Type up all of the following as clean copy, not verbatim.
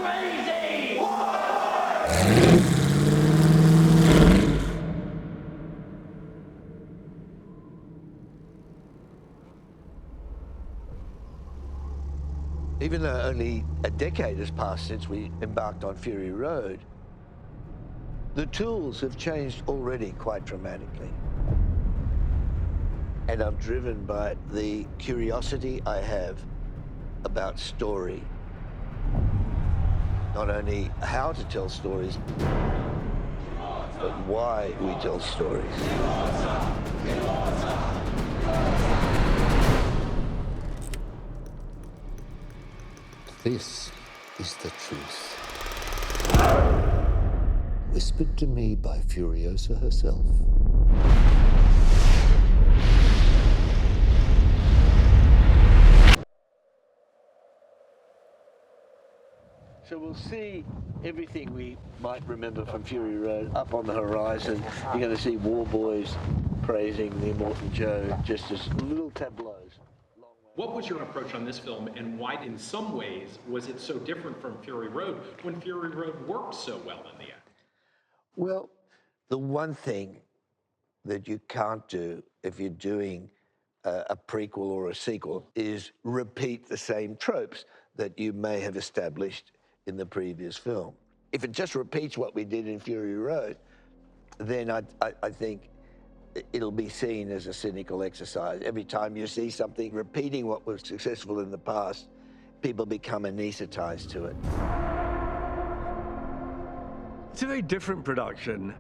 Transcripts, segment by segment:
crazy! Even though only a decade has passed since we embarked on Fury Road, the tools have changed already quite dramatically. And I'm driven by the curiosity I have about story. Not only how to tell stories, but why we tell stories. This is the truth. Whispered to me by Furiosa herself. So we'll see everything we might remember from Fury Road up on the horizon. You're going to see war boys praising the immortal Joe just as little tableaus. What was your approach on this film, and why, in some ways, was it so different from Fury Road when Fury Road worked so well in the end? Well, the one thing that you can't do if you're doing a prequel or a sequel is repeat the same tropes that you may have established in the previous film. If it just repeats what we did in Fury Road, then I think it'll be seen as a cynical exercise. Every time you see something repeating what was successful in the past, people become anesthetized to it. It's a very different production.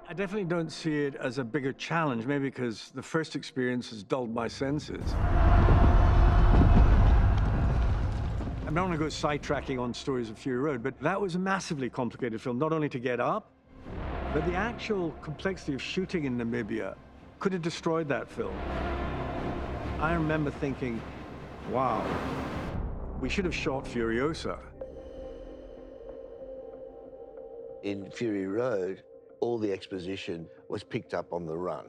I definitely don't see it as a bigger challenge, maybe because the first experience has dulled my senses. I don't want to go sidetracking on Stories of Fury Road, but that was a massively complicated film, not only to get up, but the actual complexity of shooting in Namibia could have destroyed that film. I remember thinking, wow, we should have shot Furiosa. In Fury Road, all the exposition was picked up on the run.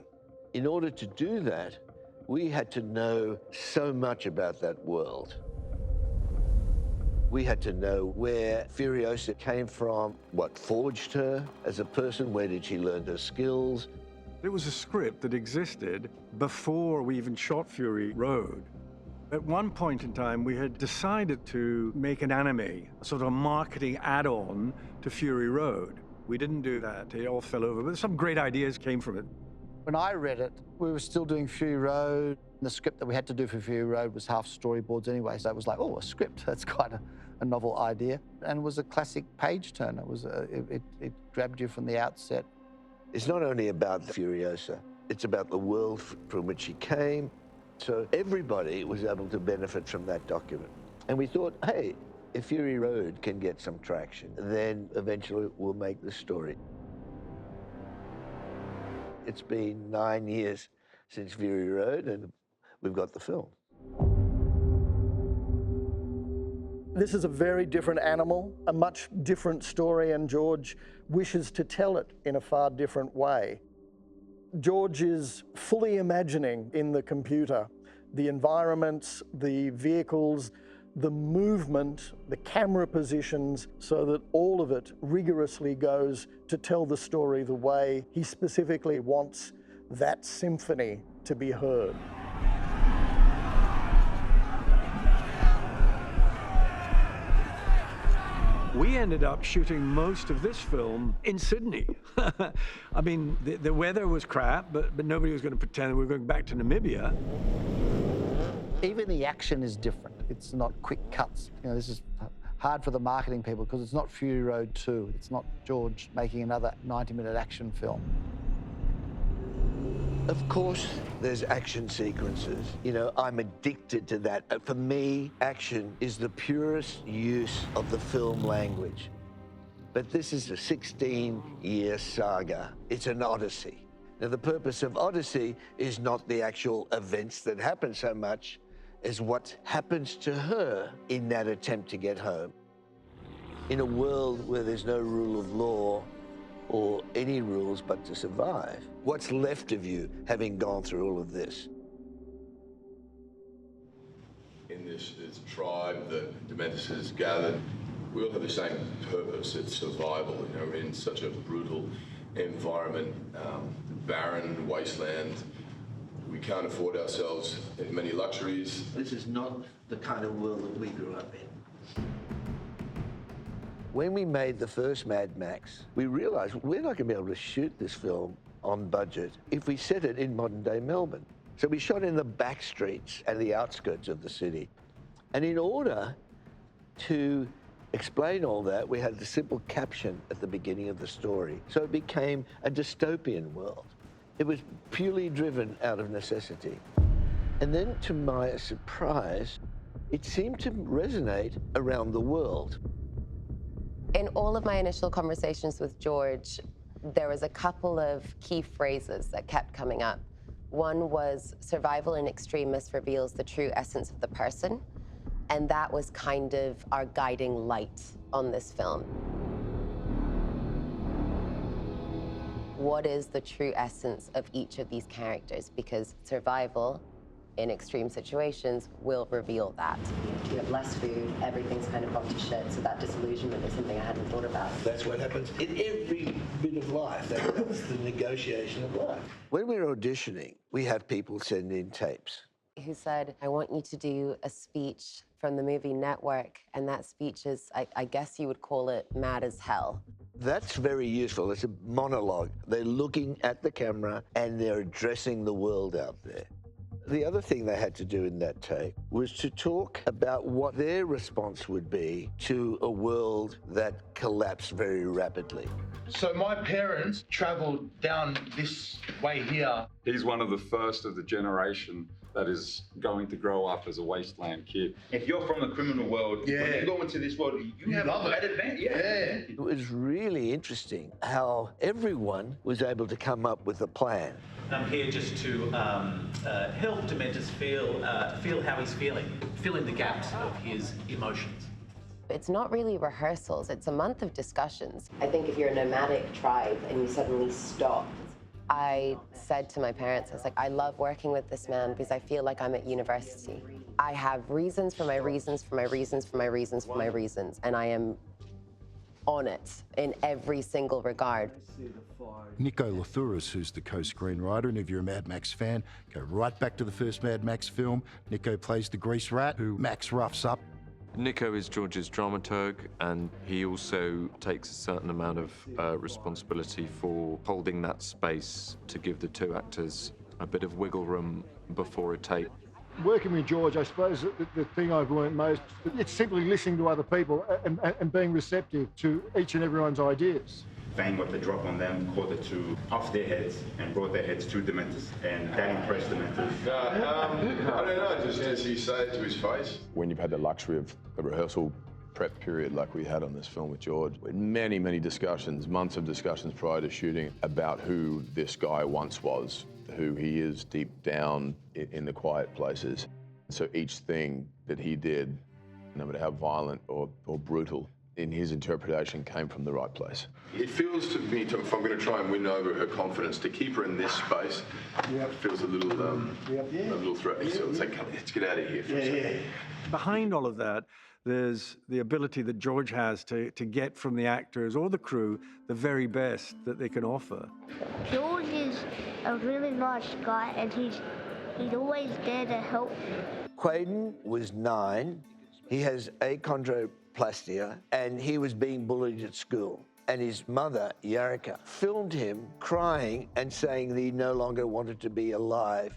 In order to do that, we had to know so much about that world. We had to know where Furiosa came from, what forged her as a person, where did she learn her skills. It was a script that existed before we even shot Fury Road. At one point in time, we had decided to make an anime, a sort of a marketing add-on to Fury Road. We didn't do that. It all fell over, but some great ideas came from it. When I read it, we were still doing Fury Road. The script that we had to do for Fury Road was half storyboards anyway, so it was like, oh, a script, that's quite a novel idea. And it was a classic page turner. It grabbed you from the outset. It's not only about Furiosa, it's about the world from which she came. So everybody was able to benefit from that document. And we thought, hey, if Fury Road can get some traction, then eventually we'll make the story. It's been 9 years since Fury Road, and we've got the film. This is a very different animal, a much different story, and George wishes to tell it in a far different way. George is fully imagining in the computer the environments, the vehicles, the movement, the camera positions, so that all of it rigorously goes to tell the story the way he specifically wants that symphony to be heard. We ended up shooting most of this film in Sydney. I mean, the weather was crap, but nobody was going to pretend we were going back to Namibia. Even the action is different. It's not quick cuts. You know, this is hard for the marketing people because it's not Fury Road 2. It's not George making another 90-minute action film. Of course, there's action sequences. You know, I'm addicted to that. For me, action is the purest use of the film language. But this is a 16-year saga. It's an odyssey. Now, the purpose of Odyssey is not the actual events that happen so much as what happens to her in that attempt to get home. In a world where there's no rule of law or any rules but to survive, what's left of you having gone through all of this? in this tribe that Dementus has gathered, we all have the same purpose. It's survival. You know, we're in such a brutal environment, barren wasteland. We can't afford ourselves many luxuries. This is not the kind of world that we grew up in. When we made the first Mad Max, we realized we're not going to be able to shoot this film on budget if we set it in modern-day Melbourne. So we shot in the back streets and the outskirts of the city. And in order to explain all that, we had the simple caption at the beginning of the story. So it became a dystopian world. It was purely driven out of necessity. And then, to my surprise, it seemed to resonate around the world. In all of my initial conversations with George, there was a couple of key phrases that kept coming up. One was, survival in extremis reveals the true essence of the person. And that was kind of our guiding light on this film. What is the true essence of each of these characters? Because survival in extreme situations will reveal that. You have less food, everything's kind of gone to shit, so that disillusionment is something I hadn't thought about. That's what happens in every bit of life. That's the negotiation of life. When we're auditioning, we have people send in tapes. Who said, I want you to do a speech from the movie Network, and that speech is, I guess you would call it mad as hell. That's very useful. It's a monologue. They're looking at the camera and they're addressing the world out there. The other thing they had to do in that tape was to talk about what their response would be to a world that collapsed very rapidly. So my parents travelled down this way here. He's one of the first of the generation that is going to grow up as a wasteland kid. If you're from the criminal world, when you go into this world, you have a bad advantage. It was really interesting how everyone was able to come up with a plan. I'm here just to help Dementus feel how he's feeling, fill in the gaps of his emotions. It's not really rehearsals, it's a month of discussions. I think if you're a nomadic tribe and you suddenly stop, I said to my parents, I was like, I love working with this man because I feel like I'm at university. I have reasons for my reasons, for my reasons, for my reasons, for my reasons, and I am on it in every single regard. Nico Lathouris, who's the co-screenwriter, and if you're a Mad Max fan, go right back to the first Mad Max film. Nico plays the grease rat who Max roughs up. Nico is George's dramaturg, and he also takes a certain amount of responsibility for holding that space to give the two actors a bit of wiggle room before a take. Working with George, I suppose the thing I've learned most, it's simply listening to other people and being receptive to each and everyone's ideas. Fang got the drop on them, caught the two off their heads and brought their heads to Dementus, and that impressed Dementus. I don't know, just as he said it to his face. When you've had the luxury of a rehearsal prep period like we had on this film with George, we had many, many discussions, months of discussions prior to shooting about who this guy once was, who he is deep down in the quiet places. So each thing that he did, no matter how violent or brutal, in his interpretation came from the right place. It feels to me, if I'm going to try and win over her confidence, to keep her in this space, it feels a little threatening. So it's like, let's get out of here for a second. Behind all of that, there's the ability that George has to get from the actors or the crew the very best that they can offer. George is a really nice guy, and he's always there to help. Quaden was 9. He has achondroplastia, and he was being bullied at school. And his mother, Yarika, filmed him crying and saying that he no longer wanted to be alive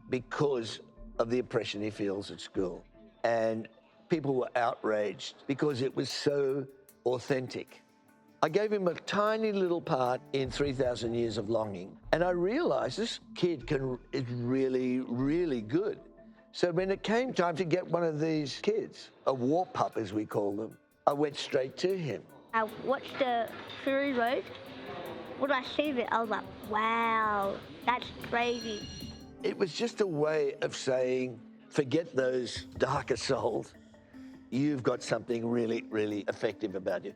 because of the oppression he feels at school. And people were outraged because it was so authentic. I gave him a tiny little part in 3,000 Years of Longing, and I realized this kid is really, really good. So when it came time to get one of these kids, a war pup as we call them, I went straight to him. I watched the Fury Road. When I seen it, I was like, wow, that's crazy. It was just a way of saying, forget those darker souls. You've got something really, really effective about you.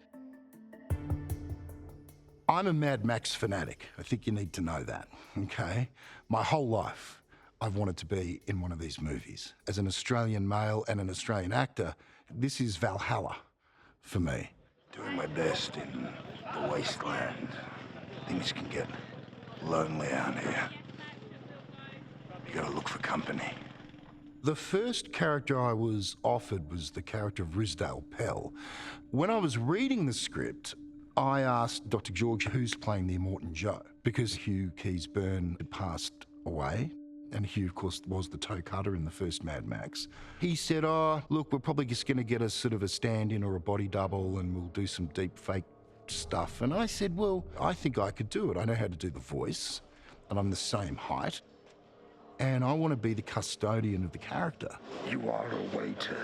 I'm a Mad Max fanatic. I think you need to know that, okay? My whole life, I've wanted to be in one of these movies. As an Australian male and an Australian actor, this is Valhalla for me. Doing my best in the wasteland. Things can get lonely out here. You gotta look for company. The first character I was offered was the character of Rizdale Pell. When I was reading the script, I asked Dr. George who's playing the Immortan Joe, because Hugh Keays-Byrne had passed away, and Hugh, of course, was the toe cutter in the first Mad Max. He said, oh, look, we're probably just going to get a sort of a stand-in or a body double and we'll do some deep fake stuff. And I said, well, I think I could do it. I know how to do the voice, and I'm the same height. And I want to be the custodian of the character. You are awaited.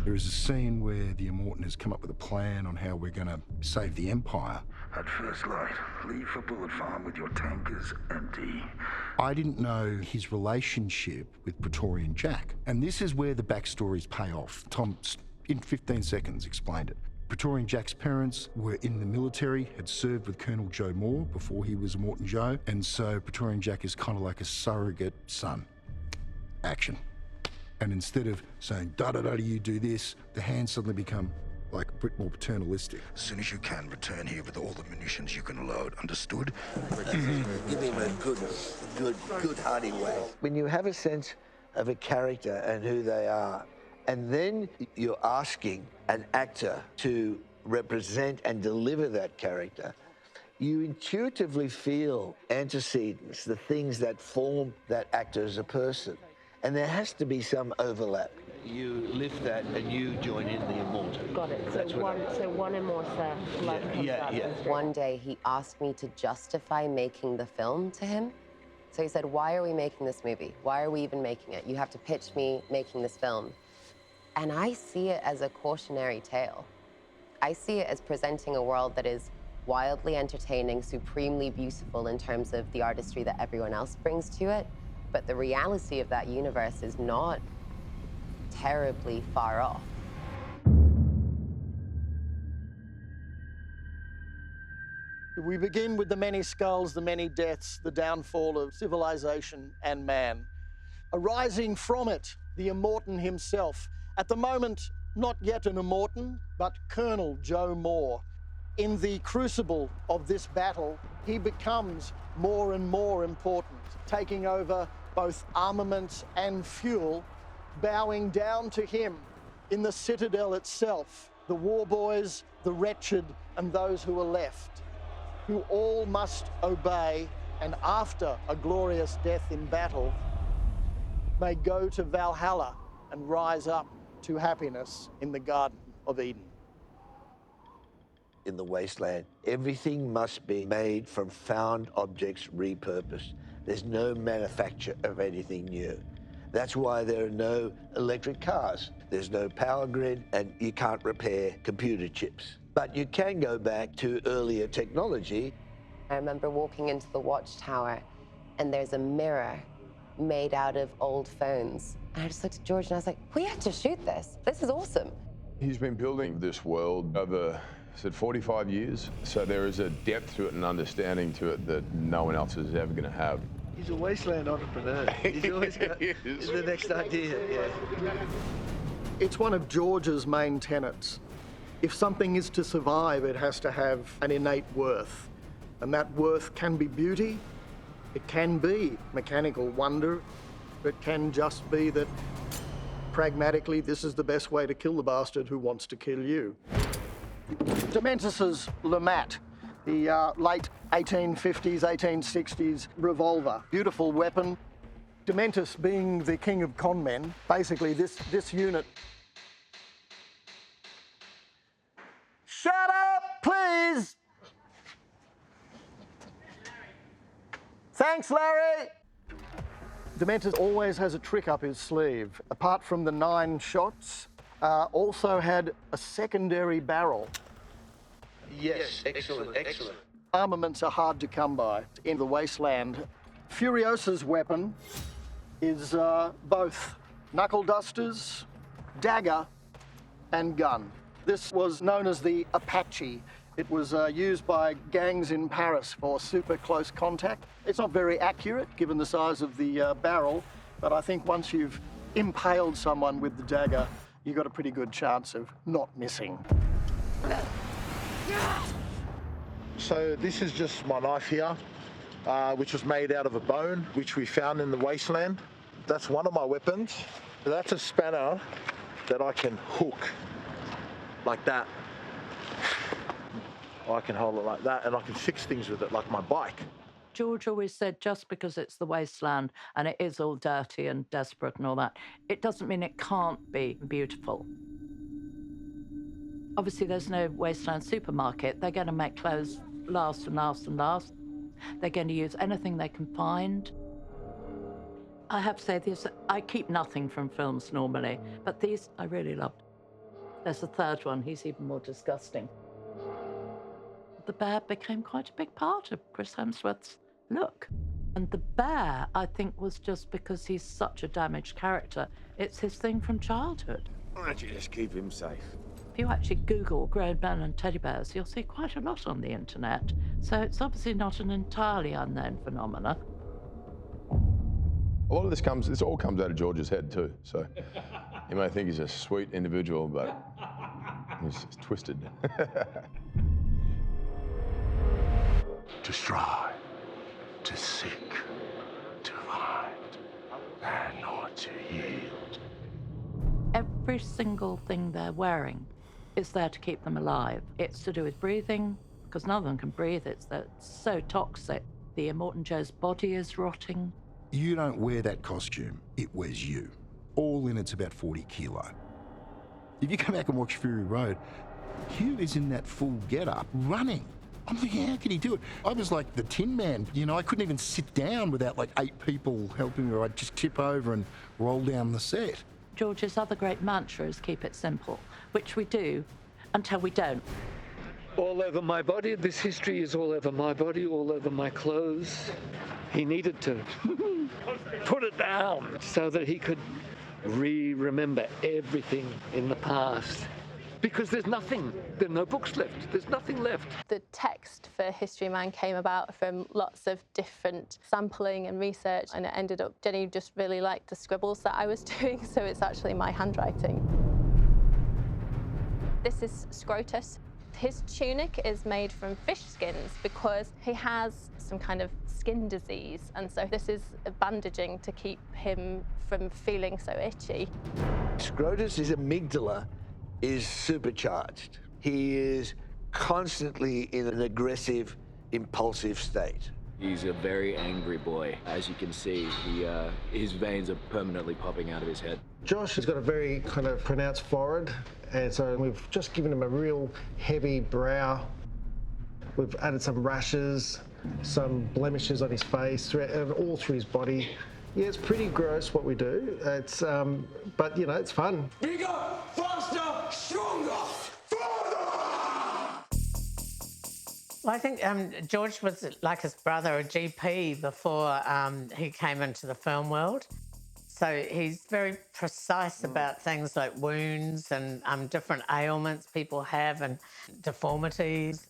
There is a scene where the Immortan has come up with a plan on how we're going to save the Empire. At first light, leave for Bullet Farm with your tankers empty. I didn't know his relationship with Praetorian Jack. And this is where the backstories pay off. Tom, in 15 seconds, explained it. Praetorian Jack's parents were in the military, had served with Colonel Joe Moore before he was Immortan Joe, and so Praetorian Jack is kind of like a surrogate son. Action. And instead of saying, da-da-da, you do this, the hands suddenly become like a bit more paternalistic. As soon as you can, return here with all the munitions you can load. Understood? Give him a good hearty way. When you have a sense of a character and who they are, and then you're asking an actor to represent and deliver that character, you intuitively feel antecedents, the things that form that actor as a person. And there has to be some overlap. You lift that and you join in the Immortan. Got it. So one Immortan. One day he asked me to justify making the film to him. So he said, why are we making this movie? Why are we even making it? You have to pitch me making this film. And I see it as a cautionary tale. I see it as presenting a world that is wildly entertaining, supremely beautiful in terms of the artistry that everyone else brings to it. But the reality of that universe is not terribly far off. We begin with the many skulls, the many deaths, the downfall of civilization and man. Arising from it, the Immortan himself. At the moment, not yet an Immortan, but Colonel Joe Moore. In the crucible of this battle, he becomes more and more important, taking over both armaments and fuel, bowing down to him in the citadel itself, the war boys, the wretched, and those who are left, who all must obey, and after a glorious death in battle, may go to Valhalla and rise up to happiness in the Garden of Eden. In the wasteland, everything must be made from found objects repurposed. There's no manufacture of anything new. That's why there are no electric cars. There's no power grid, and you can't repair computer chips. But you can go back to earlier technology. I remember walking into the watchtower, and there's a mirror made out of old phones. And I just looked at George and I was like, we had to shoot this. This is awesome. He's been building this world over, 45 years. So there is a depth to it and understanding to it that no one else is ever going to have. He's a wasteland entrepreneur. He's always got the next idea. Yeah. It's one of George's main tenets. If something is to survive, it has to have an innate worth. And that worth can be beauty, it can be mechanical wonder, it can just be that pragmatically this is the best way to kill the bastard who wants to kill you. Dementus's Lamat, the late 1850s, 1860s revolver. Beautiful weapon. Dementus being the king of con men, basically this unit. Shut up, please! Thanks, Larry! Dementus always has a trick up his sleeve. Apart from the 9 shots, also had a secondary barrel. Yes, excellent. Armaments are hard to come by in the wasteland. Furiosa's weapon is both knuckle dusters, dagger, and gun. This was known as the Apache. It was used by gangs in Paris for super close contact. It's not very accurate given the size of the barrel, but I think once you've impaled someone with the dagger, you've got a pretty good chance of not missing. So this is just my knife here, which was made out of a bone, which we found in the wasteland. That's one of my weapons. That's a spanner that I can hook like that. I can hold it like that, and I can fix things with it, like my bike. George always said just because it's the wasteland and it is all dirty and desperate and all that, it doesn't mean it can't be beautiful. Obviously, there's no wasteland supermarket. They're going to make clothes last and last and last. They're going to use anything they can find. I have to say this, I keep nothing from films normally, but these I really loved. There's a third one, he's even more disgusting. The bear became quite a big part of Chris Hemsworth's look. And the bear, I think, was just because he's such a damaged character. It's his thing from childhood. Why don't you just keep him safe? If you actually Google grown men and teddy bears, you'll see quite a lot on the internet. So it's obviously not an entirely unknown phenomena. A lot of this all comes out of George's head too. So you may think he's a sweet individual, but he's twisted. To strive, to seek, to find, and not to yield. Every single thing they're wearing is there to keep them alive. It's to do with breathing, because none of them can breathe. It's so toxic. The Immortan Joe's body is rotting. You don't wear that costume, it wears you. All in, it's about 40 kilo. If you come back and watch Fury Road, Hugh is in that full get-up, running. I'm thinking, how could he do it? I was like the Tin Man, you know, I couldn't even sit down without like 8 people helping me, or I'd just tip over and roll down the set. George's other great mantra is keep it simple, which we do until we don't. All over my body, this history is all over my body, all over my clothes. He needed to put it down so that he could remember everything in the past. Because there's nothing, there are no books left, there's nothing left. The text for History Man came about from lots of different sampling and research, and it ended up, Jenny just really liked the scribbles that I was doing, so it's actually my handwriting. This is Scrotus. His tunic is made from fish skins because he has some kind of skin disease, and so this is bandaging to keep him from feeling so itchy. Scrotus's amygdala is supercharged. He is constantly in an aggressive, impulsive state. He's a very angry boy. As you can see, his veins are permanently popping out of his head. Josh has got a very kind of pronounced forehead, and so we've just given him a real heavy brow. We've added some rashes, some blemishes on his face, and all through his body. Yeah, it's pretty gross what we do. It's, but you know, it's fun. Bigger, faster, stronger, further! Well, I think George was like his brother, a GP, before he came into the film world. So he's very precise about things like wounds and different ailments people have and deformities.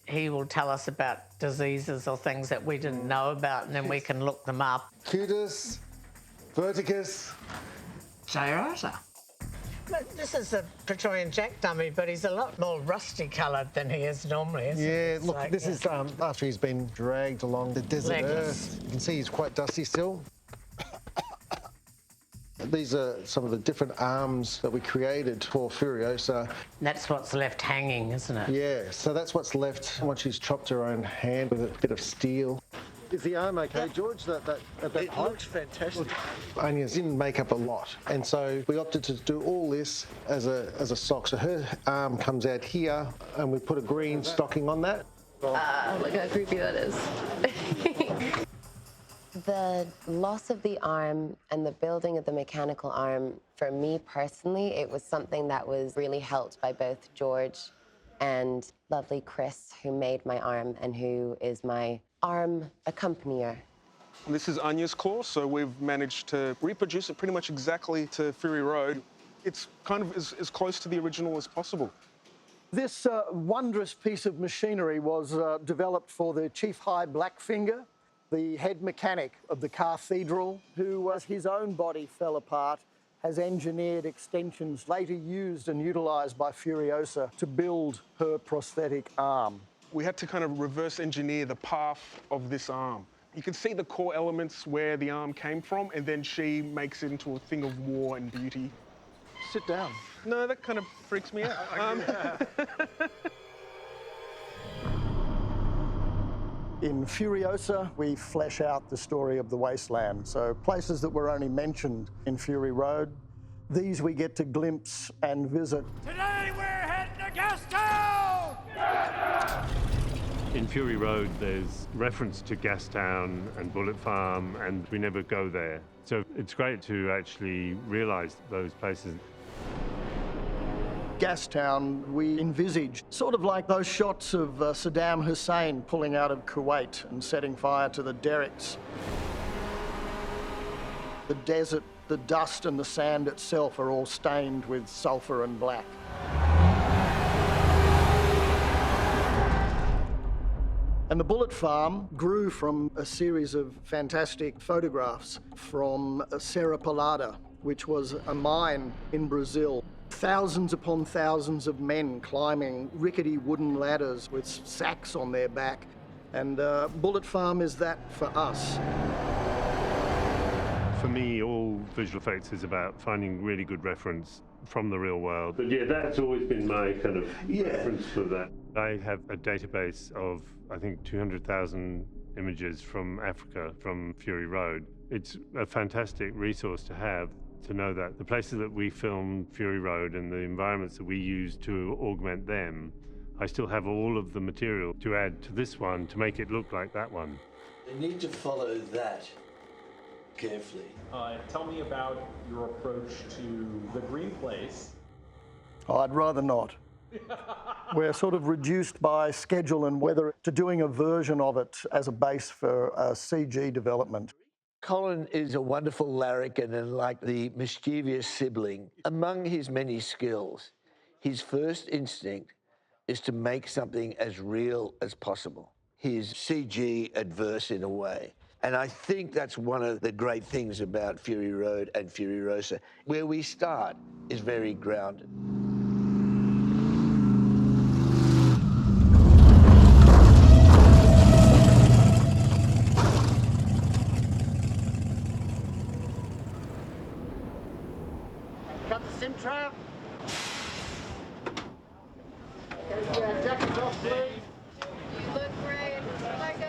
He will tell us about diseases or things that we didn't know about, and then we can look them up. Cutis, verticus, Sciarata. This is a Praetorian Jack dummy, but he's a lot more rusty coloured than he is normally, isn't he? Yeah, look, this is after he's been dragged along the desert earth. You can see he's quite dusty still. These are some of the different arms that we created for Furiosa. That's what's left hanging, isn't it? Yeah, so that's what's left once she's chopped her own hand with a bit of steel. Is the arm okay, George? It looks fantastic. Anya's didn't make up a lot, and so we opted to do all this as a sock. So her arm comes out here, and we put a green stocking on that. Look how creepy that is. The loss of the arm and the building of the mechanical arm, for me personally, it was something that was really helped by both George and lovely Chris, who made my arm and who is my arm accompanier. This is Anya's claw, so we've managed to reproduce it pretty much exactly to Fury Road. It's kind of as close to the original as possible. This wondrous piece of machinery was developed for the Chief High Blackfinger, the head mechanic of the cathedral, who, as his own body fell apart, has engineered extensions later used and utilised by Furiosa to build her prosthetic arm. We had to kind of reverse engineer the path of this arm. You can see the core elements where the arm came from, and then she makes it into a thing of war and beauty. Sit down. No, that kind of freaks me out. In Furiosa, we flesh out the story of the wasteland. So places that were only mentioned in Fury Road, these we get to glimpse and visit. Today we're heading to Gastown! In Fury Road, there's reference to Gastown and Bullet Farm, and we never go there. So it's great to actually realise those places. Gastown, we envisage sort of like those shots of Saddam Hussein pulling out of Kuwait and setting fire to the derricks. The desert, the dust and the sand itself are all stained with sulphur and black. And the Bullet Farm grew from a series of fantastic photographs from Serra Pelada, which was a mine in Brazil. Thousands upon thousands of men climbing rickety wooden ladders with sacks on their back. And Bullet Farm is that for us. For me, all visual effects is about finding really good reference from the real world. But yeah, that's always been my kind of reference for that. I have a database of, I think, 200,000 images from Africa, from Fury Road. It's a fantastic resource to have, to know that the places that we filmed Fury Road and the environments that we used to augment them, I still have all of the material to add to this one to make it look like that one. They need to follow that carefully. Tell me about your approach to the green place. Oh, I'd rather not. We're sort of reduced by schedule and weather to doing a version of it as a base for CG development. Colin is a wonderful larrikin and like the mischievous sibling. Among his many skills, his first instinct is to make something as real as possible. He's CG adverse in a way. And I think that's one of the great things about Fury Road and Furiosa. Where we start is very grounded. Cut the sim trap. Jackets off, please. You look great. Oh my God.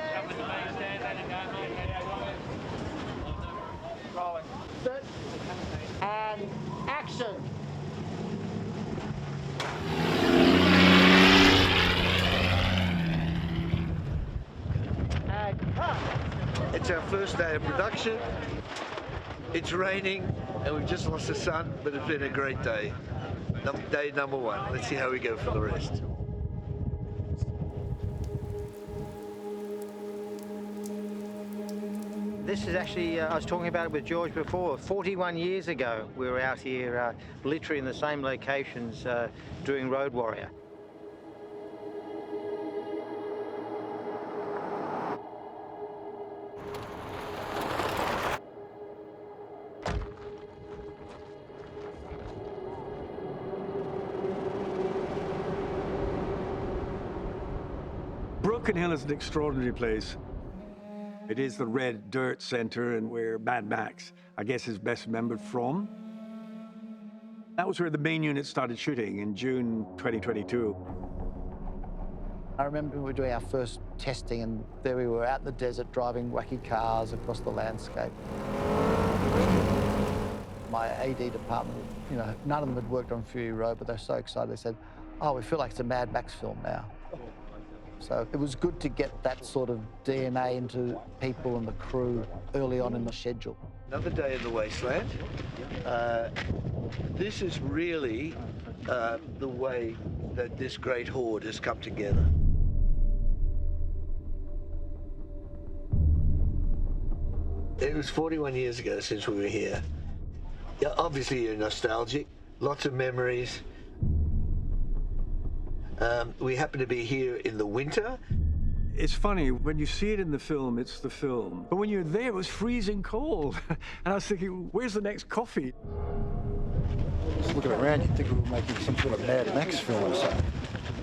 Rolling. Set. And action. And cut. It's our first day of production. It's raining and we've just lost the sun, but it's been a great day. Day number one. Let's see how we go for the rest. This is actually, I was talking about it with George before, 41 years ago we were out here literally in the same locations doing Road Warrior. Broken Hill is an extraordinary place. It is the red dirt center and where Mad Max, I guess, is best remembered from. That was where the main unit started shooting in June 2022. I remember we were doing our first testing and there we were out in the desert driving wacky cars across the landscape. My AD department, you know, none of them had worked on Fury Road, but they're so excited. They said, oh, we feel like it's a Mad Max film now. So it was good to get that sort of DNA into people and the crew early on in the schedule. Another day in the wasteland. This is really the way that this great horde has come together. It was 41 years ago since we were here. Yeah, obviously you're nostalgic, lots of memories. We happen to be here in the winter. It's funny, when you see it in the film, it's the film. But when you're there, it was freezing cold. And I was thinking, where's the next coffee? Just looking around, you'd think we were making some sort of Mad Max film or something.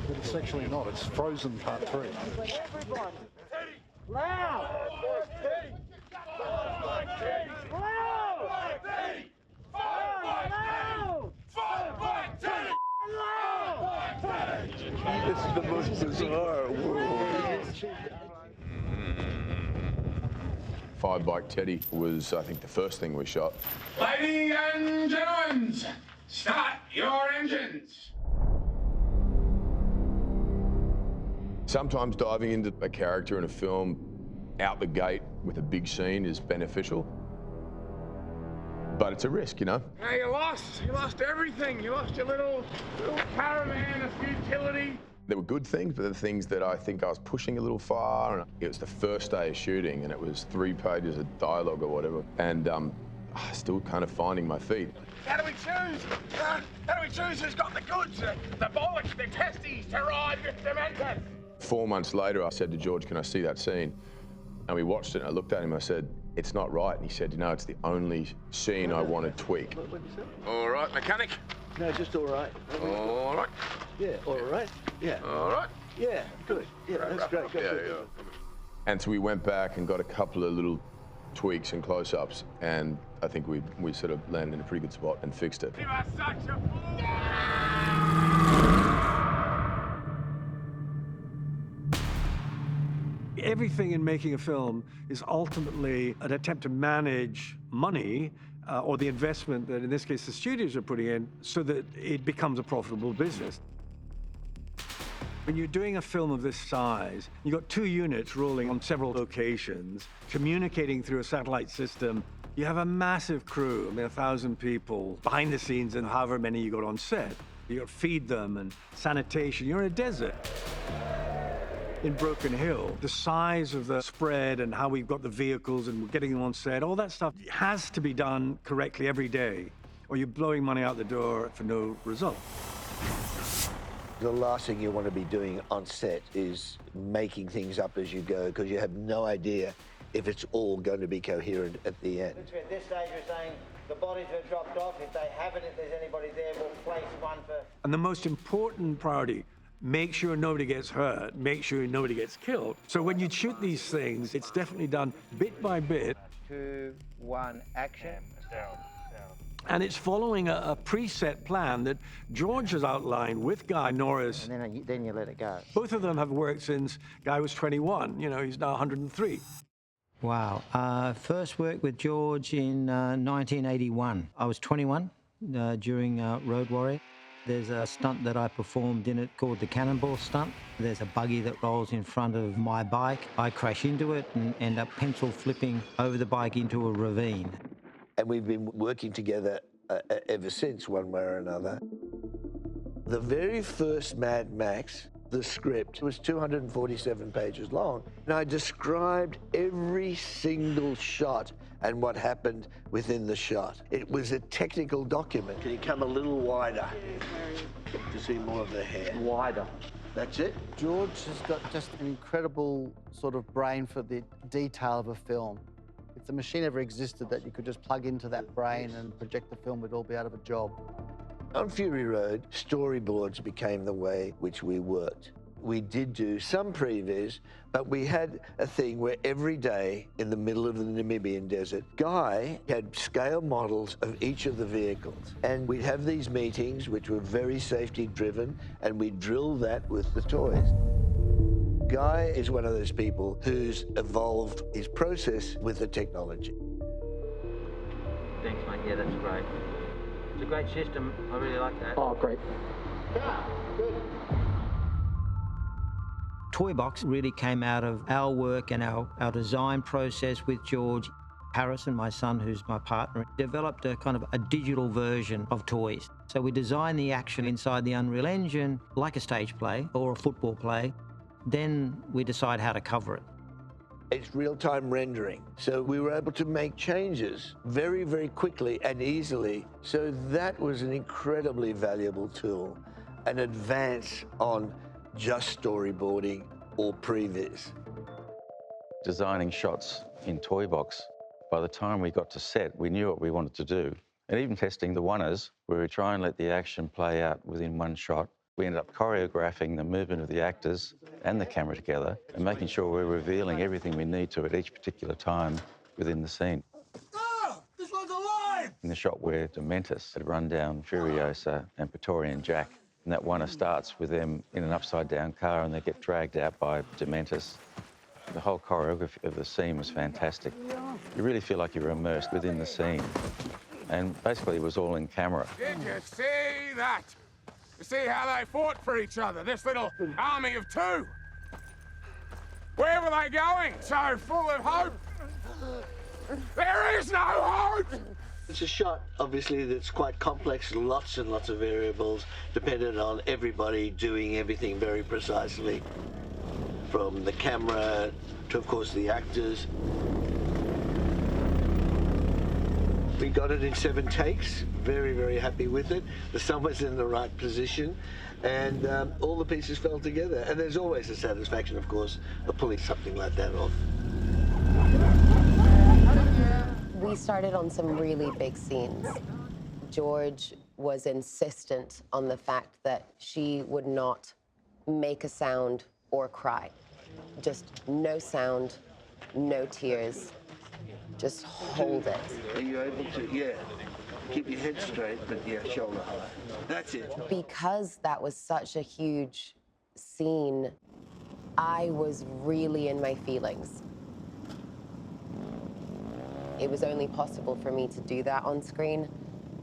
But it's actually not. It's Frozen Part 3. Everyone, loud! This is the most bizarre world. Five Bike Teddy was, I think, the first thing we shot. Ladies and gentlemen, start your engines. Sometimes diving into a character in a film out the gate with a big scene is beneficial. But it's a risk, you know? Now you lost everything. You lost your little caravan of futility. There were good things, but there were things that I think I was pushing a little far. And it was the first day of shooting, and it was 3 pages of dialogue or whatever. And still kind of finding my feet. How do we choose? How do we choose who's got the goods? The bollocks, the testes to ride with the Mentos? 4 months later, I said to George, can I see that scene? And we watched it, and I looked at him, I said, it's not right. And he said, you know, it's the only scene I want to tweak. What did you say? All right, mechanic. No, just all right. All right. Yeah, all right. Yeah. All right. Yeah, good. Yeah, that's great. Good. And so we went back and got a couple of little tweaks and close-ups, and I think we sort of landed in a pretty good spot and fixed it. You are such a fool. Everything in making a film is ultimately an attempt to manage money or the investment that, in this case, the studios are putting in so that it becomes a profitable business. When you're doing a film of this size, you've got 2 units rolling on several locations, communicating through a satellite system. You have a massive crew, 1,000 people behind the scenes and however many you got on set. You got to feed them and sanitation. You're in a desert. In Broken Hill, the size of the spread and how we've got the vehicles and we're getting them on set, all that stuff has to be done correctly every day, or you're blowing money out the door for no result. The last thing you want to be doing on set is making things up as you go, because you have no idea if it's all going to be coherent at the end. At this stage, we're saying the bodies have dropped off. If they haven't, if there's anybody there, we'll place one for... And the most important priority, make sure nobody gets hurt, make sure nobody gets killed. So when you shoot these things, it's definitely done bit by bit. 2, 1, action. Down. And it's following a preset plan that George has outlined with Guy Norris. And then you let it go. Both of them have worked since Guy was 21. You know, he's now 103. Wow. First worked with George in 1981. I was 21 during Road Warrior. There's a stunt that I performed in it called the Cannonball Stunt. There's a buggy that rolls in front of my bike. I crash into it and end up pencil flipping over the bike into a ravine. And we've been working together ever since, one way or another. The very first Mad Max, the script, was 247 pages long. And I described every single shot and what happened within the shot. It was a technical document. Can you come a little wider to see more of the hair? Wider. That's it? George has got just an incredible sort of brain for the detail of a film. If the machine ever existed that you could just plug into that brain and project the film, we'd all be out of a job. On Fury Road, storyboards became the way which we worked. We did do some previs, but we had a thing where every day in the middle of the Namibian desert, Guy had scale models of each of the vehicles. And we'd have these meetings, which were very safety driven, and we'd drill that with the toys. Guy is one of those people who's evolved his process with the technology. Thanks, mate. Yeah, that's great. It's a great system. I really like that. Oh, great. Yeah, good. Toy Box really came out of our work and our design process with George. Harrison, my son, who's my partner, developed a kind of a digital version of toys. So we designed the action inside the Unreal Engine like a stage play or a football play. Then we decide how to cover it. It's real-time rendering. So we were able to make changes very, very quickly and easily. So that was an incredibly valuable tool. an advance on just storyboarding or previs. Designing shots in Toy Box, by the time we got to set, we knew what we wanted to do. And even testing the one-ers, where we try and let the action play out within one shot, we ended up choreographing the movement of the actors and the camera together and making sure we're revealing everything we need to at each particular time within the scene. Oh, this one's alive! In the shot where Dementus had run down Furiosa and Praetorian Jack, and that one starts with them in an upside-down car and they get dragged out by Dementus. The whole choreography of the scene was fantastic. You really feel like you're immersed within the scene. And basically it was all in camera. Did you see that? You see how they fought for each other, this little army of two? Where were they going? So full of hope? There is no hope! It's a shot, obviously, that's quite complex, lots and lots of variables, dependent on everybody doing everything very precisely. From the camera to, of course, the actors. We got it in 7 takes, very, very happy with it. The sun was in the right position, and all the pieces fell together. And there's always a satisfaction, of course, of pulling something like that off. We started on some really big scenes. George was insistent on the fact that she would not make a sound or cry. Just no sound, no tears. Just hold it. Are you able to, yeah, keep your head straight, but yeah, shoulder high. That's it. Because that was such a huge scene, I was really in my feelings. It was only possible for me to do that on screen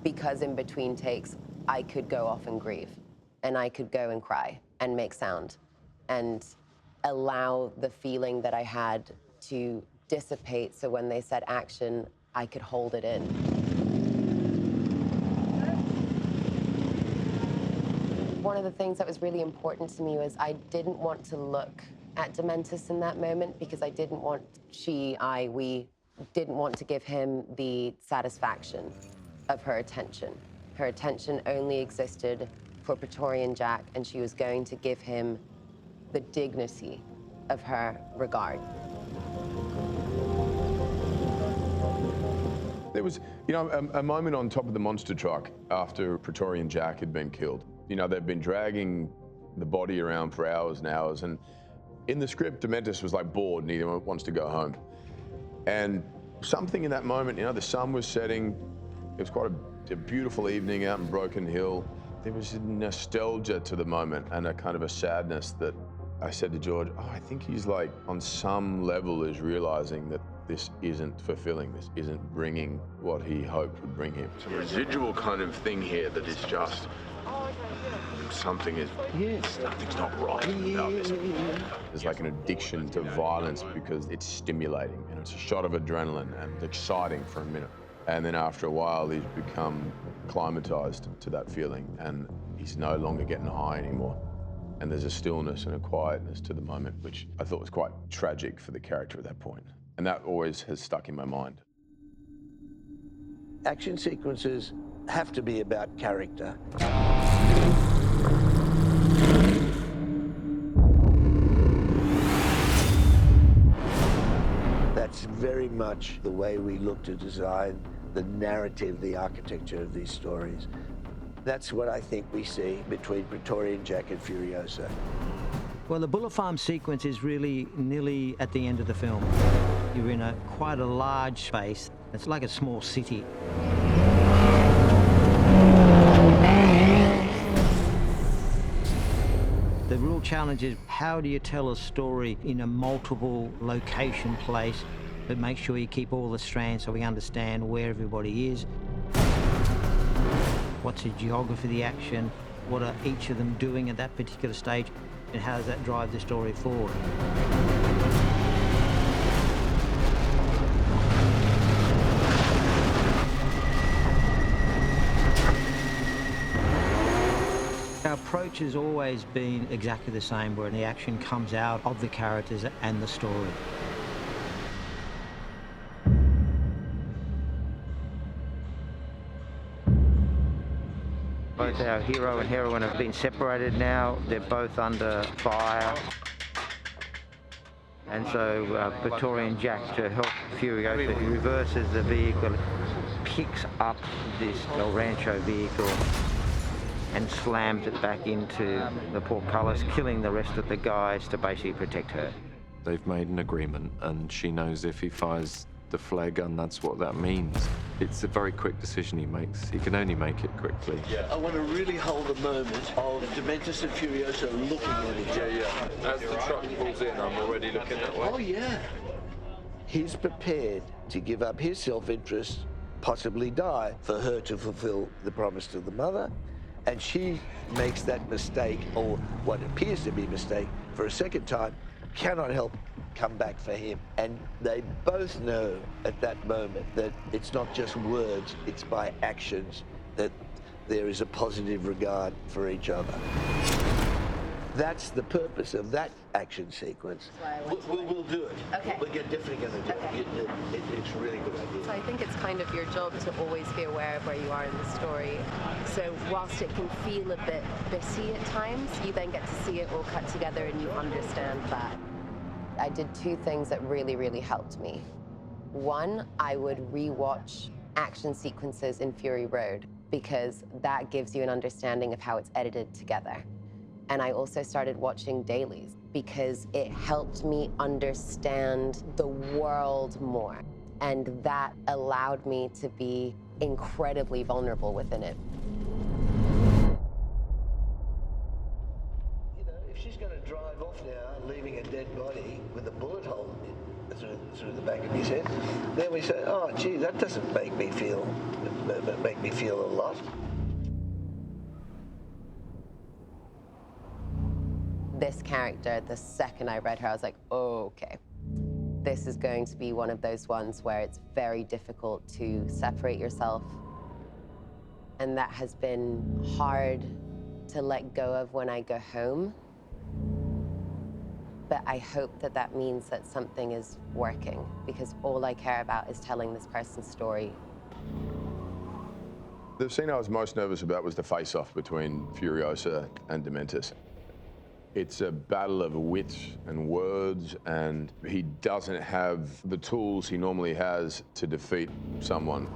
because in between takes, I could go off and grieve, and I could go and cry and make sound and allow the feeling that I had to dissipate, so when they said action, I could hold it in. One of the things that was really important to me was I didn't want to look at Dementus in that moment because I didn't want, we didn't want to give him the satisfaction of her attention. Her attention only existed for Praetorian Jack, and she was going to give him the dignity of her regard. There was, you know, a moment on top of the monster truck after Praetorian Jack had been killed. You know, they've been dragging the body around for hours and hours, and in the script, Dementus was like bored and he wants to go home. And something in that moment, you know, the sun was setting, it was quite a beautiful evening out in Broken Hill. There was a nostalgia to the moment and a kind of a sadness that I said to George, oh, I think he's like, on some level, is realizing that this isn't fulfilling, this isn't bringing what he hoped would bring him. It's a residual kind of thing here that is just, something's not right about this. There's like an addiction to violence because it's stimulating and it's a shot of adrenaline and exciting for a minute. And then after a while, he's become acclimatized to that feeling and he's no longer getting high anymore. And there's a stillness and a quietness to the moment, which I thought was quite tragic for the character at that point. And that always has stuck in my mind. Action sequences have to be about character. That's very much the way we look to design the narrative, the architecture of these stories. That's what I think we see between Praetorian Jack and Furiosa. Well, the bullet farm sequence is really nearly at the end of the film. You're in quite a large space. It's like a small city. The real challenge is how do you tell a story in a multiple location place, but make sure you keep all the strands so we understand where everybody is. What's the geography of the action? What are each of them doing at that particular stage? And how does that drive the story forward? Our approach has always been exactly the same, where the action comes out of the characters and the story. both our hero and heroine have been separated now. They're both under fire. And so Praetorian Jack, to help Furiosa, he reverses the vehicle, picks up this El Rancho vehicle and slams it back into the portcullis, killing the rest of the guys to basically protect her. They've made an agreement, and she knows if he fires the flare gun, that's what that means. It's a very quick decision he makes. He can only make it quickly. Yeah, I want to really hold the moment of Dementus and Furiosa looking at each other. Yeah. As the truck pulls in, I'm already looking that way. Oh, yeah. He's prepared to give up his self-interest, possibly die, for her to fulfill the promise to the mother. And she makes that mistake, or what appears to be a mistake, for a second time, cannot help come back for him. And they both know at that moment that it's not just words, it's by actions that there is a positive regard for each other. That's the purpose of that action sequence. We'll do it. Okay. We're definitely going to do it. It's a really good idea. So I think it's kind of your job to always be aware of where you are in the story. So whilst it can feel a bit busy at times, you then get to see it all cut together and you understand that. I did two things that really, really helped me. One, I would rewatch action sequences in Fury Road because that gives you an understanding of how it's edited together. And I also started watching dailies because it helped me understand the world more. And that allowed me to be incredibly vulnerable within it. You know, if she's going to drive off now, leaving a dead body with a bullet hole through the back of his head, then we say, oh, gee, that doesn't make me feel a lot. This character, the second I read her, I was like, oh, okay. This is going to be one of those ones where it's very difficult to separate yourself. And that has been hard to let go of when I go home. But I hope that that means that something is working, because all I care about is telling this person's story. The scene I was most nervous about was the face-off between Furiosa and Dementus. It's a battle of wits and words, and he doesn't have the tools he normally has to defeat someone.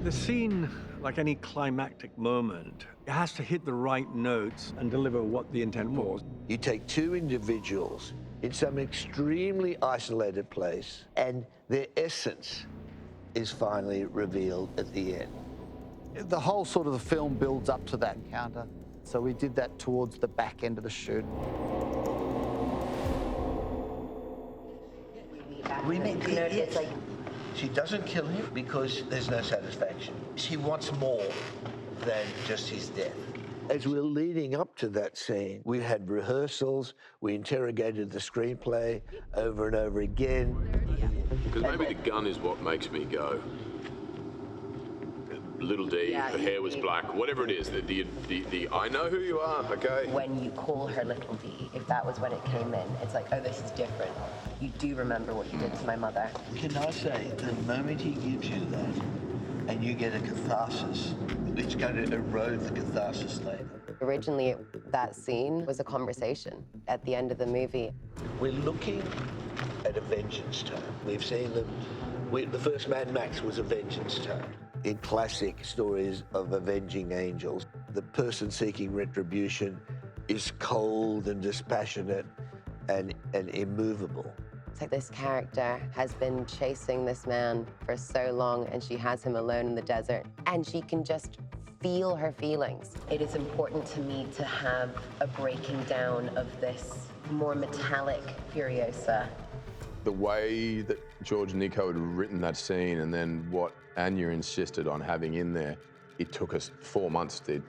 The scene, like any climactic moment, it has to hit the right notes and deliver what the intent was. You take two individuals in some extremely isolated place, and their essence is finally revealed at the end. The whole sort of the film builds up to that encounter. So we did that towards the back end of the shoot. It's like she doesn't kill him because there's no satisfaction. She wants more than just his death. As we're leading up to that scene, we had rehearsals, we interrogated the screenplay over and over again. Because maybe the gun is what makes me go. Little D, Yeah, her hair was black, whatever it is, the I know who you are, okay? When you call her Little D, if that was when it came in, it's like, oh, this is different. You do remember what you did to my mother. Can I say, the moment he gives you that, and you get a catharsis, it's going to erode the catharsis later. Originally, that scene was a conversation at the end of the movie. We're looking at a vengeance tone. We've seen them. The first Mad Max was a vengeance tone. In classic stories of avenging angels, the person seeking retribution is cold and dispassionate and immovable. It's like this character has been chasing this man for so long, and she has him alone in the desert, and she can just feel her feelings. It is important to me to have a breaking down of this more metallic Furiosa. The way that George and Nico had written that scene, and then what Anya insisted on having in there, it took us 4 months to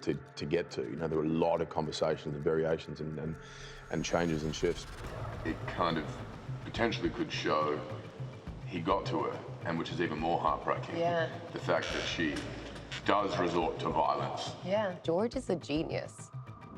get to. You know, there were a lot of conversations and variations and changes and shifts. It kind of potentially could show he got to her, and which is even more heartbreaking. Yeah. The fact that she does resort to violence. Yeah, George is a genius.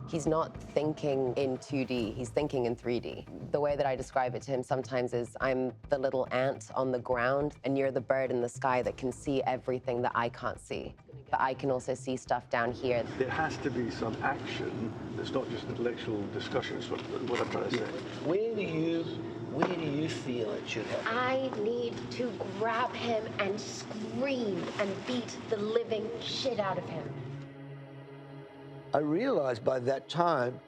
He's not thinking in 2D, he's thinking in 3D. The way that I describe it to him sometimes is I'm the little ant on the ground and you're the bird in the sky that can see everything that I can't see. But I can also see stuff down here. There has to be some action that's not just intellectual discussion, is what I'm trying to say. Where do you feel it should happen? I need to grab him and scream and beat the living shit out of him. I realized by that time,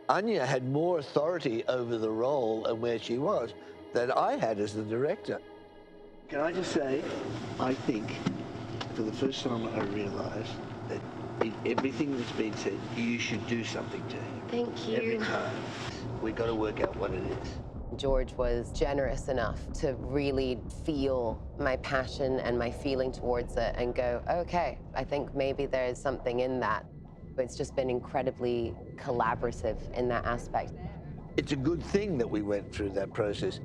Anya had more authority over the role and where she was than I had as the director. Can I just say, I think for the first time I realized that in everything that's been said, you should do something to him. Thank you. Every time. We've got to work out what it is. George was generous enough to really feel my passion and my feeling towards it and go, okay, I think maybe there's something in that. It's just been incredibly collaborative in that aspect. It's a good thing that we went through that process.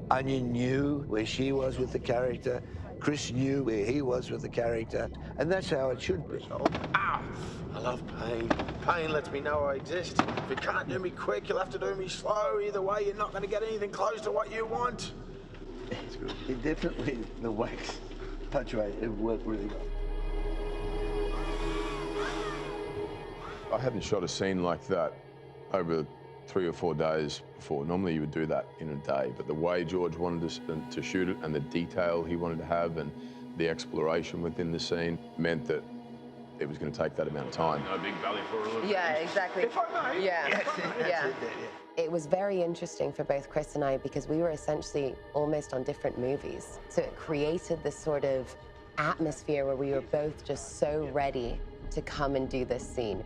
Anya knew where she was with the character. Chris knew where he was with the character. And that's how it should be. Ow! I love pain. Pain lets me know I exist. If you can't do me quick, you'll have to do me slow. Either way, you're not going to get anything close to what you want. It's good. It definitely, the wax punctuate, it worked really well. I hadn't shot a scene like that over 3 or 4 days before. Normally you would do that in a day, but the way George wanted to shoot it and the detail he wanted to have and the exploration within the scene meant that it was going to take that amount of time. No big valley for a little. Yeah, exactly. If I may. Yeah, Yes, yeah. that's it. It was very interesting for both Chris and I because we were essentially almost on different movies. So it created this sort of atmosphere where we were both just so ready to come and do this scene.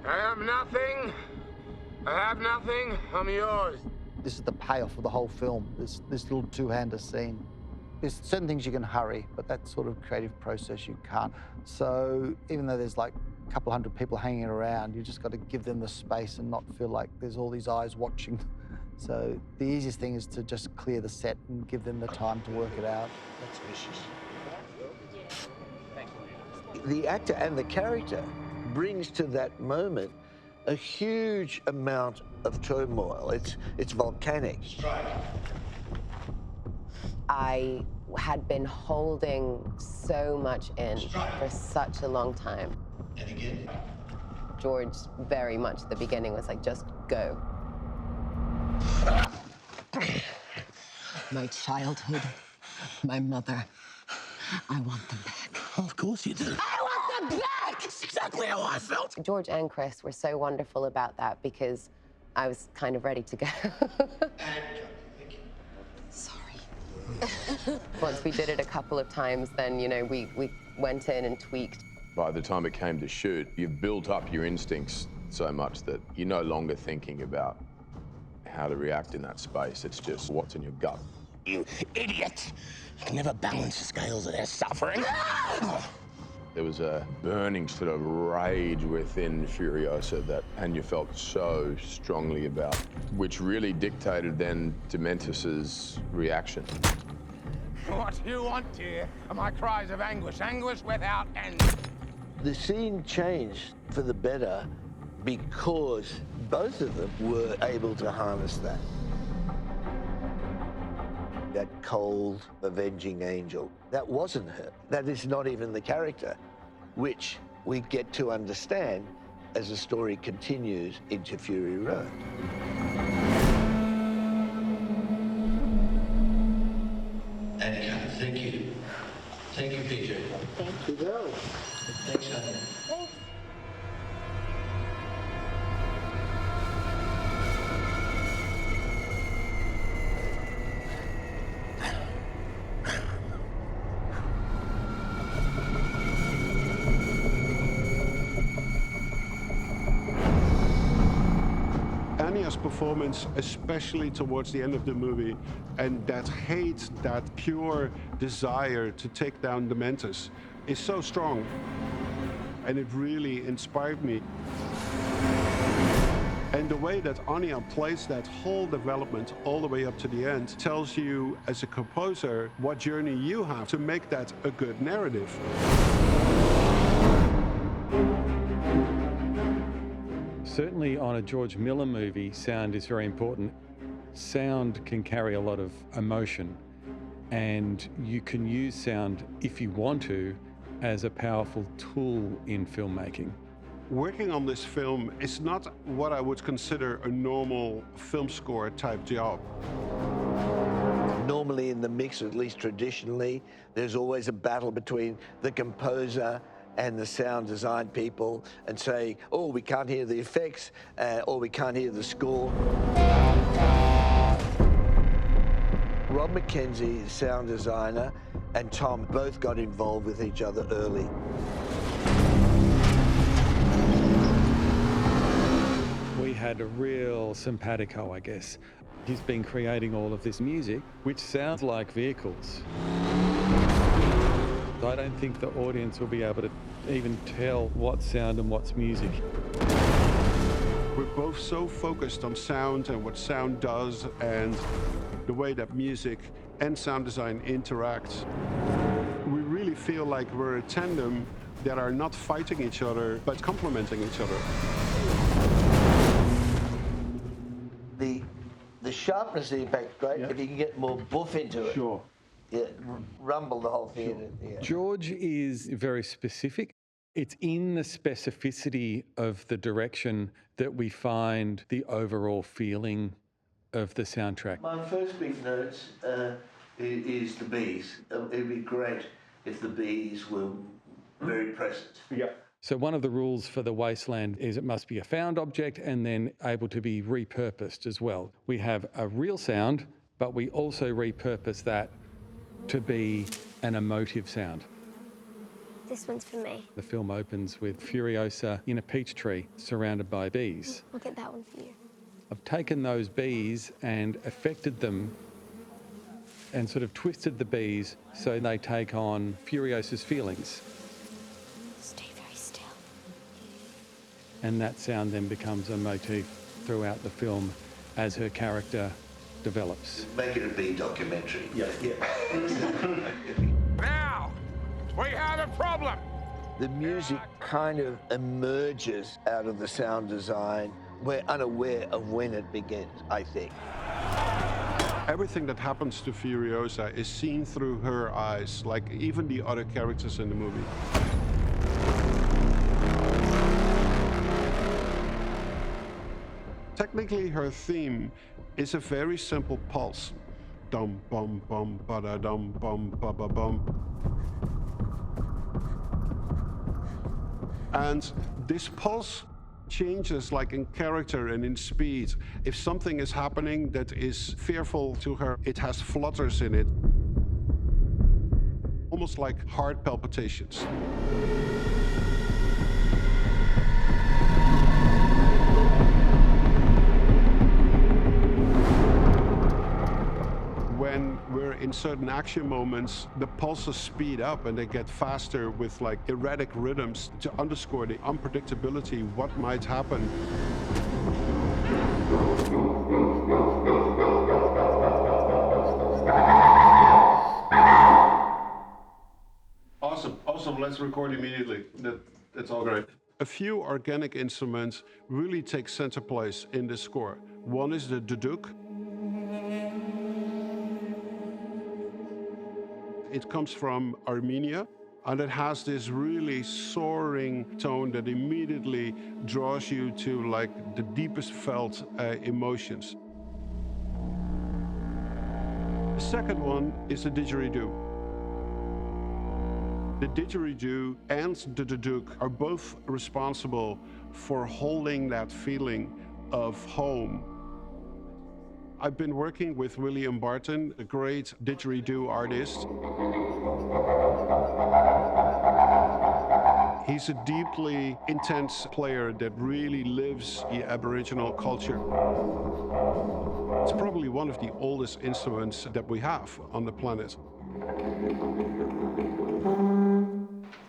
I have nothing. I have nothing. I'm yours. This is the payoff of the whole film, this little two-hander scene. There's certain things you can hurry, but that sort of creative process you can't. So even though there's like a couple hundred people hanging around, you just got to give them the space and not feel like there's all these eyes watching. So the easiest thing is to just clear the set and give them the time to work it out. That's vicious. The actor and the character brings to that moment a huge amount of turmoil. It's volcanic. I had been holding so much in for such a long time. And again? George, very much at the beginning, was like, just go. My childhood, my mother, I want them back. Of course you do. I want them back! That's exactly how I felt. George and Chris were so wonderful about that because I was kind of ready to go. Sorry. Once we did it a couple of times, then, you know, we went in and tweaked. By the time it came to shoot, you've built up your instincts so much that you're no longer thinking about how to react in that space. It's just what's in your gut. You idiot! You can never balance the scales of their suffering. There was a burning sort of rage within Furiosa that Anya felt so strongly about, which really dictated then Dementus's reaction. What you want here are my cries of anguish, anguish without end. The scene changed for the better because both of them were able to harness that. That cold, avenging angel, that wasn't her. That is not even the character, which we get to understand as the story continues into Fury Road. And thank you. Thank you, PJ. Thank you. Thanks, Anya. Thanks. Anya's performance, especially towards the end of the movie, and that hate, that pure desire to take down Dementus is so strong. And it really inspired me. And the way that Anya plays that whole development all the way up to the end tells you, as a composer, what journey you have to make that a good narrative. Certainly on a George Miller movie, sound is very important. Sound can carry a lot of emotion, and you can use sound if you want to as a powerful tool in filmmaking. Working on this film is not what I would consider a normal film score type job. Normally in the mix, at least traditionally, there's always a battle between the composer and the sound design people and say, oh, we can't hear the effects, or we can't hear the score. Rob McKenzie, the sound designer, and Tom both got involved with each other early. We had a real simpatico, I guess. He's been creating all of this music, which sounds like vehicles. I don't think the audience will be able to even tell what's sound and what's music. We're both so focused on sound and what sound does and the way that music and sound design interact. We really feel like we're a tandem that are not fighting each other, but complementing each other. The sharpness of the impact, great, if you can get more boof into it. Sure. Yeah, rumble the whole theatre. Yeah. George is very specific. It's in the specificity of the direction that we find the overall feeling of the soundtrack. My first big note is the bees. It'd be great if the bees were very present. Yeah. So one of the rules for the Wasteland is it must be a found object and then able to be repurposed as well. We have a real sound, but we also repurpose that to be an emotive sound. This one's for me. The film opens with Furiosa in a peach tree surrounded by bees. I'll get that one for you. I've taken those bees and affected them and sort of twisted the bees so they take on Furiosa's feelings. Stay very still. And that sound then becomes a motif throughout the film as her character develops. Make it a bee documentary. Yeah. Now, we have a problem. The music kind of emerges out of the sound design. We're unaware of when it begins, I think. Everything that happens to Furiosa is seen through her eyes, like even the other characters in the movie. Technically, her theme is a very simple pulse. Dum bum bum ba da dum bum ba ba bum. And this pulse changes like in character and in speed. If something is happening that is fearful to her, it has flutters in it. Almost like heart palpitations. When we're in certain action moments, the pulses speed up and they get faster with like erratic rhythms to underscore the unpredictability, what might happen. Awesome, let's record immediately. That's all great. A few organic instruments really take center place in this score. One is the duduk. It comes from Armenia, and it has this really soaring tone that immediately draws you to like the deepest felt emotions. The second one is the didgeridoo. The didgeridoo and the duduk are both responsible for holding that feeling of home. I've been working with William Barton, a great didgeridoo artist. He's a deeply intense player that really lives the Aboriginal culture. It's probably one of the oldest instruments that we have on the planet.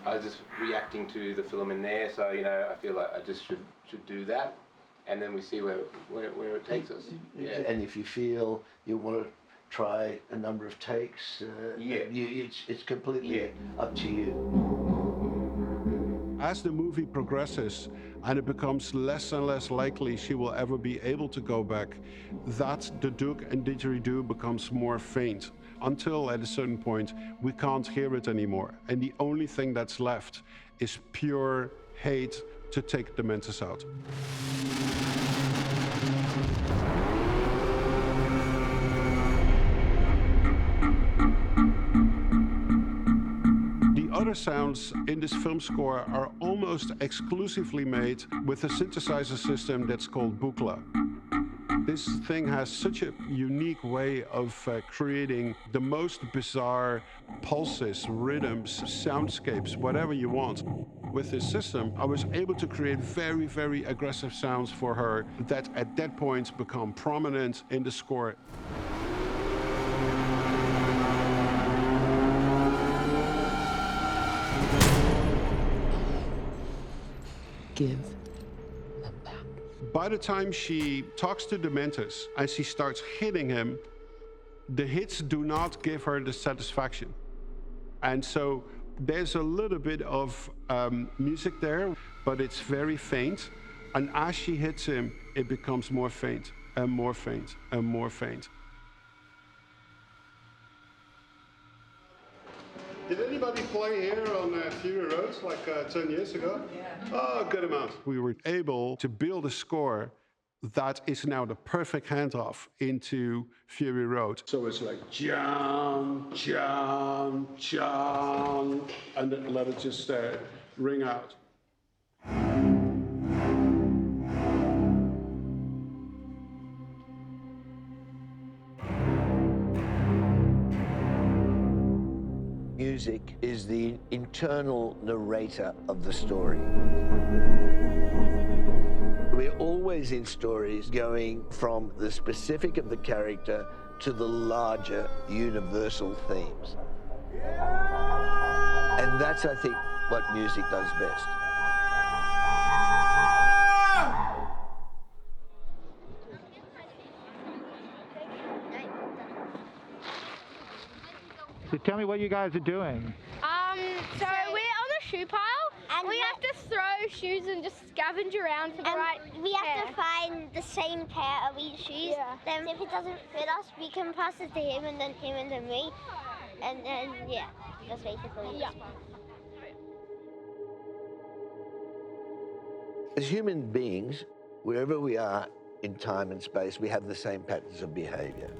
I was just reacting to the film in there, so I feel like I just should do that. And then we see where it takes us. Yeah. And if you feel you want to try a number of takes, it's completely up to you. As the movie progresses and it becomes less and less likely she will ever be able to go back, that duduk and didgeridoo becomes more faint until at a certain point we can't hear it anymore. And the only thing that's left is pure hate to take the Dementors out. Other sounds in this film score are almost exclusively made with a synthesizer system that's called Buchla. This thing has such a unique way of creating the most bizarre pulses, rhythms, soundscapes, whatever you want. With this system, I was able to create very, very aggressive sounds for her that at that point become prominent in the score. Give. By the time she talks to Dementors and she starts hitting him, the hits do not give her the satisfaction. And so there's a little bit of music there, but it's very faint. And as she hits him, it becomes more faint and more faint and more faint. Did anybody play here on Fury Road like 10 years ago? Yeah. Oh, good amount. We were able to build a score that is now the perfect handoff into Fury Road. So it's like jump, jump, jump, and then let it just ring out. Music is the internal narrator of the story. We're always in stories going from the specific of the character to the larger universal themes. And that's, I think, what music does best. So tell me what you guys are doing. So we're on the shoe pile, and we have to throw shoes and just scavenge around for the right We have pair. to find the same pair of each shoes. Yeah. Then if it doesn't fit us, we can pass it to him and then me. And then, yeah, that's basically it. As human beings, wherever we are in time and space, we have the same patterns of behavior.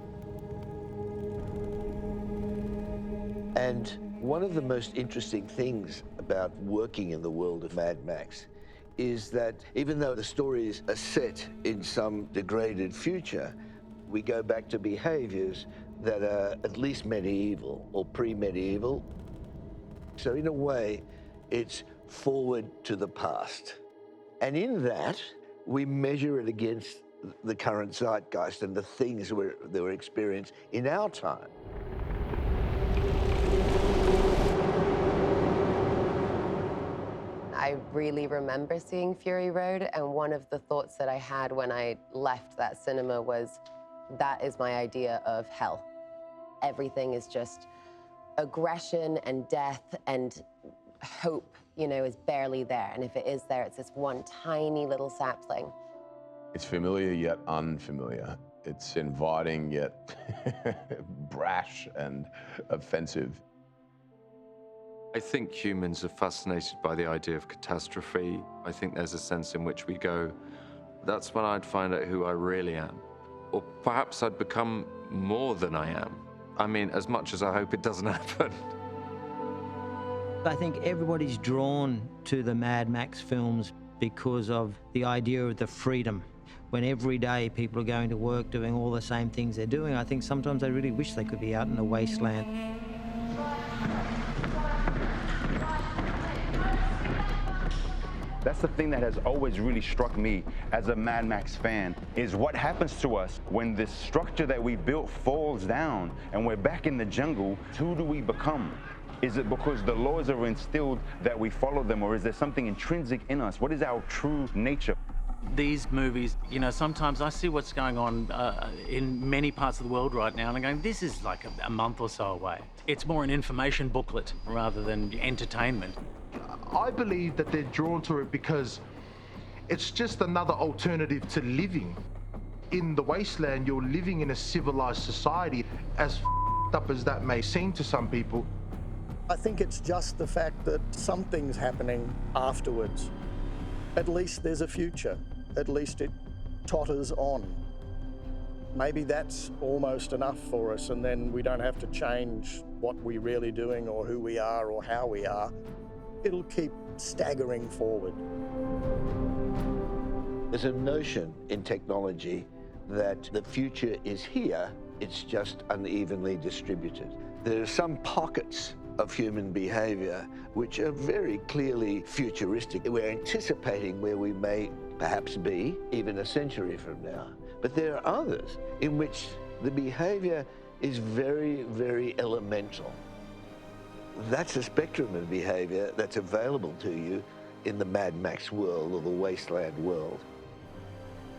And one of the most interesting things about working in the world of Mad Max is that even though the stories are set in some degraded future, we go back to behaviors that are at least medieval or pre-medieval. So in a way, it's forward to the past. And in that, we measure it against the current zeitgeist and the things that were experienced in our time. I really remember seeing Fury Road, and one of the thoughts that I had when I left that cinema was, that is my idea of hell. Everything is just aggression and death, and hope, you know, is barely there. And if it is there, it's this one tiny little sapling. It's familiar yet unfamiliar. It's inviting yet brash and offensive. I think humans are fascinated by the idea of catastrophe. I think there's a sense in which we go, that's when I'd find out who I really am. Or perhaps I'd become more than I am. I mean, as much as I hope it doesn't happen. I think everybody's drawn to the Mad Max films because of the idea of the freedom. When every day people are going to work doing all the same things they're doing, I think sometimes they really wish they could be out in the wasteland. That's the thing that has always really struck me as a Mad Max fan, is what happens to us when this structure that we built falls down and we're back in the jungle. Who do we become? Is it because the laws are instilled that we follow them, or is there something intrinsic in us? What is our true nature? These movies, you know, sometimes I see what's going on in many parts of the world right now, and I'm going, this is like a month or so away. It's more an information booklet rather than entertainment. I believe that they're drawn to it because it's just another alternative to living. In the wasteland, you're living in a civilized society. As fucked up as that may seem to some people, I think it's just the fact that something's happening afterwards. At least there's a future. At least it totters on. Maybe that's almost enough for us, and then we don't have to change what we're really doing or who we are or how we are. It'll keep staggering forward. There's a notion in technology that the future is here, it's just unevenly distributed. There are some pockets of human behavior which are very clearly futuristic. We're anticipating where we may perhaps be even a century from now. But there are others in which the behavior is very, very elemental. That's a spectrum of behavior that's available to you in the Mad Max world or the Wasteland world.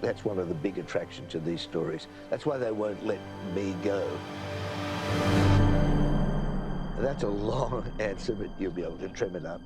That's one of the big attractions to these stories. That's why they won't let me go. That's a long answer, but you'll be able to trim it up.